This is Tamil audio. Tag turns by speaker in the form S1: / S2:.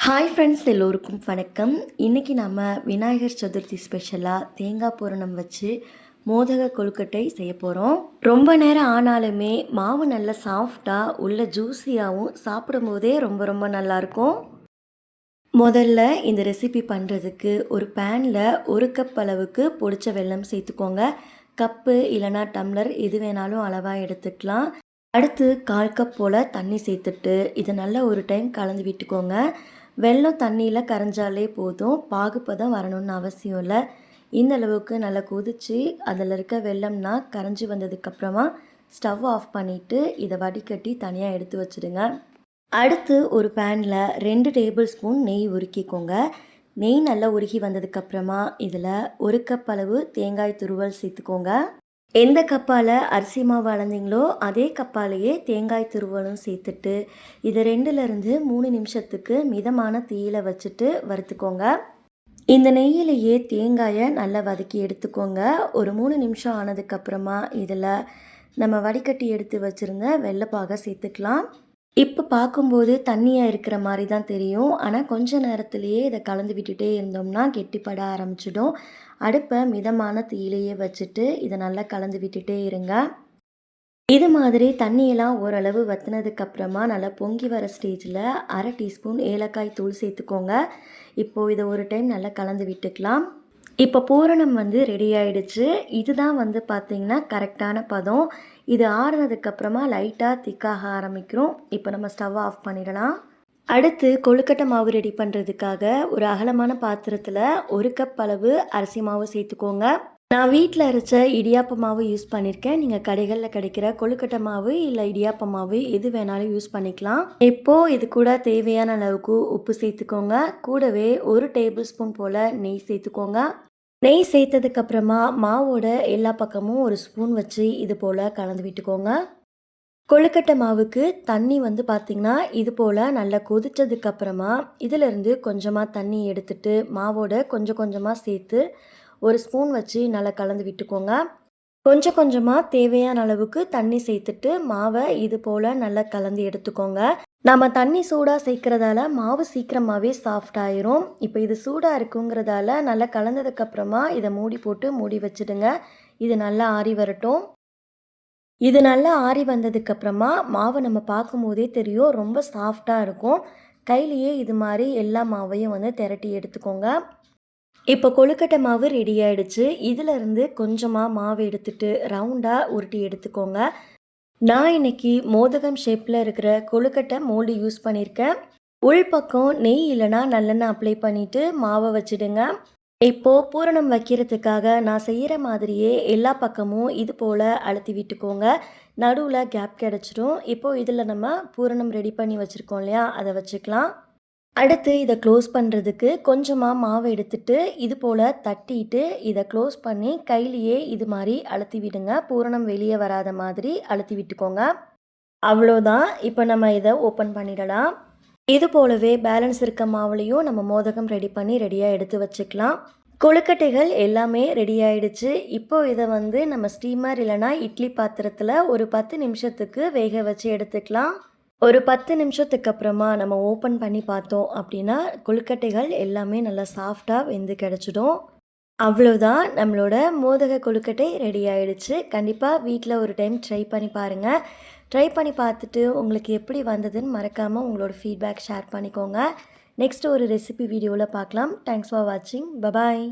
S1: ஹாய் ஃப்ரெண்ட்ஸ், எல்லோருக்கும் வணக்கம். இன்றைக்கி நம்ம விநாயகர் சதுர்த்தி ஸ்பெஷலாக தேங்காய் பூரணம் வச்சு மோதக கொழுக்கட்டை செய்ய போகிறோம். ரொம்ப நேரம் ஆனாலுமே மாவு நல்ல சாஃப்டாக உள்ள ஜூஸியாகவும் சாப்பிடும் போதே ரொம்ப ரொம்ப நல்லாயிருக்கும். முதல்ல இந்த ரெசிபி பண்ணுறதுக்கு ஒரு பேனில் 1 கப் அளவுக்கு பொடிச்ச வெல்லம் சேர்த்துக்கோங்க. கப்பு இல்லைனா டம்ளர் எது வேணாலும் அளவாக எடுத்துக்கலாம். அடுத்து 1/4 கப் போல் தண்ணி சேர்த்துட்டு இதை நல்லா ஒரு டைம் கலந்து விட்டுக்கோங்க. வெல்லம் தண்ணியில் கரைஞ்சாலே போதும், பாகுப்பதம் வரணும்னு அவசியம் இல்லை. இந்த அளவுக்கு நல்லா கொதித்து அதில் இருக்க வெல்லம்னா கரைஞ்சி வந்ததுக்கப்புறமா ஸ்டவ் ஆஃப் பண்ணிவிட்டு இதை வடிகட்டி தனியாக எடுத்து வச்சுடுங்க. அடுத்து ஒரு பேனில் 2 டேபிள் ஸ்பூன் நெய் உருக்கிக்கோங்க. நெய் நல்லா உருகி வந்ததுக்கப்புறமா இதில் 1 கப் அளவு தேங்காய் துருவல் சேர்த்துக்கோங்க. எந்த கப்பால் அரிசி மாவு அளந்தீங்களோ அதே கப்பாலேயே தேங்காய் துருவலும் சேர்த்துட்டு இதை 2லேருந்து 3 நிமிஷத்துக்கு மிதமான தீயில வச்சுட்டு வறுத்துக்கோங்க. இந்த நெய்யிலேயே தேங்காயை நல்லா வதக்கி எடுத்துக்கோங்க. ஒரு 3 நிமிஷம் ஆனதுக்கப்புறமா இதில் நம்ம வடிகட்டி எடுத்து வச்சுருந்த வெள்ளைப்பாகை சேர்த்துக்கலாம். இப்போ பார்க்கும்போது தண்ணியாக இருக்கிற மாதிரி தான் தெரியும், ஆனால் கொஞ்ச நேரத்துலேயே இதை கலந்து விட்டுட்டே இருந்தோம்னா கெட்டிப்பட ஆரம்பிச்சிடும். அடுப்பை மிதமான தீயிலேயே வச்சுட்டு இதை நல்லா கலந்து விட்டுட்டே இருங்க. இது மாதிரி தண்ணியெல்லாம் ஓரளவு வற்றினதுக்கப்புறமா நல்லா பொங்கி வர ஸ்டேஜில் 1/2 டீஸ்பூன் ஏலக்காய் தூள் சேர்த்துக்கோங்க. இப்போது இதை ஒரு டைம் நல்லா கலந்து விட்டுக்கலாம். இப்போ பூரணம் ரெடி ஆகிடுச்சு. இதுதான் பார்த்திங்கன்னா கரெக்டான பதம். இது ஆறுனதுக்கப்புறமா லைட்டாக திக்காக ஆரம்பிக்கிறோம். இப்போ நம்ம ஸ்டவ் ஆஃப் பண்ணிடலாம். அடுத்து கொழுக்கட்டை மாவு ரெடி பண்ணுறதுக்காக ஒரு அகலமான பாத்திரத்தில் 1 கப் அளவு அரிசி மாவு சேர்த்துக்கோங்க. நான் வீட்டில் அரைச்ச இடியாப்ப மாவு யூஸ் பண்ணியிருக்கேன். நீங்கள் கடைகளில் கிடைக்கிற கொழுக்கட்டை மாவு இல்லை இடியாப்ப மாவு எது வேணாலும் யூஸ் பண்ணிக்கலாம். இப்போது இது கூட தேவையான அளவுக்கு உப்பு சேர்த்துக்கோங்க. கூடவே 1 டேபிள் ஸ்பூன் போல் நெய் சேர்த்துக்கோங்க. நெய் சேர்த்ததுக்கப்புறமா மாவோட எல்லா பக்கமும் ஒரு ஸ்பூன் வச்சு இது போல் கலந்து விட்டுக்கோங்க. கொழுக்கட்டை மாவுக்கு தண்ணி பார்த்திங்கன்னா இது போல் நல்லா கொதித்ததுக்கப்புறமா இதிலேருந்து கொஞ்சமாக தண்ணி எடுத்துட்டு மாவோட கொஞ்சம் கொஞ்சமாக சேர்த்து ஒரு ஸ்பூன் வச்சு நல்லா கலந்து விட்டுக்கோங்க. கொஞ்சம் கொஞ்சமாக தேவையான அளவுக்கு தண்ணி சேர்த்துட்டு மாவை இது போல் நல்லா கலந்து எடுத்துக்கோங்க. நம்ம தண்ணி சூடாக சேர்க்குறதால மாவு சீக்கிரமாகவே சாஃப்ட் ஆயிரும். இப்போ இது சூடாக இருக்குங்கிறதால நல்லா கலந்ததுக்கப்புறமா இதை மூடி போட்டு மூடி வச்சுடுங்க. இது நல்லா ஆறி வரட்டும். இது நல்லா ஆறி வந்ததுக்கப்புறமா மாவு நம்ம பார்க்கும் போதே தெரியும், ரொம்ப சாஃப்டாக இருக்கும். கையிலேயே இது மாதிரி எல்லா மாவையும் திரட்டி எடுத்துக்கோங்க. இப்போ கொழுக்கட்டை மாவு ரெடி ஆகிடுச்சு. இதிலேருந்து கொஞ்சமாக மாவு எடுத்துட்டு ரவுண்டாக உருட்டி எடுத்துக்கோங்க. நான் இன்றைக்கி மோதகம் ஷேப்பில் இருக்கிற கொழுக்கட்டை மோல்டு யூஸ் பண்ணியிருக்கேன். உள்பக்கம் நெய் இல்லைனா நல்லெண்ணெய் அப்ளை பண்ணிவிட்டு மாவை வச்சுடுங்க. இப்போது பூரணம் வைக்கிறதுக்காக நான் செய்கிற மாதிரியே எல்லா பக்கமும் இது போல் அழுத்தி விட்டுக்கோங்க. நடுவில் கேப் கிடச்சிடும். இப்போது இதில் நம்ம பூரணம் ரெடி பண்ணி வச்சுருக்கோம் இல்லையா, அதை வச்சுக்கலாம். அடுத்து இதை க்ளோஸ் பண்ணுறதுக்கு கொஞ்சமாக மாவை எடுத்துட்டு இது போல் தட்டிட்டு இதை க்ளோஸ் பண்ணி கையிலேயே இது மாதிரி அழுத்தி விடுங்க. பூரணம் வெளியே வராத மாதிரி அழுத்தி விட்டுக்கோங்க. அவ்வளோதான். இப்போ நம்ம இதை ஓப்பன் பண்ணிடலாம். இது போலவே பேலன்ஸ் இருக்க மாவுலையும் நம்ம மோதகம் ரெடி பண்ணி ரெடியாக எடுத்து வச்சுக்கலாம். கொழுக்கட்டைகள் எல்லாமே ரெடி ஆகிடுச்சு. இப்போது இதை நம்ம ஸ்டீமர் இல்லைனா இட்லி பாத்திரத்தில் ஒரு 10 நிமிஷத்துக்கு வேக வச்சு எடுத்துக்கலாம். ஒரு 10 நிமிஷத்துக்கு அப்புறமா நம்ம ஓப்பன் பண்ணி பார்த்தோம் அப்படின்னா கொழுக்கட்டைகள் எல்லாமே நல்லா சாஃப்டாக வெந்து கிடச்சிடும். அவ்வளோதான், நம்மளோட மோதக கொழுக்கட்டை ரெடி ஆகிடுச்சு. கண்டிப்பாக வீட்டில் ஒரு டைம் ட்ரை பண்ணி பாருங்கள். ட்ரை பண்ணி பார்த்துட்டு உங்களுக்கு எப்படி வந்ததுன்னு மறக்காமல் உங்களோட ஃபீட்பேக் ஷேர் பண்ணிக்கோங்க. நெக்ஸ்ட் ஒரு ரெசிபி வீடியோவில் பார்க்கலாம். தேங்க்ஸ் ஃபார் வாட்சிங். பபாய்.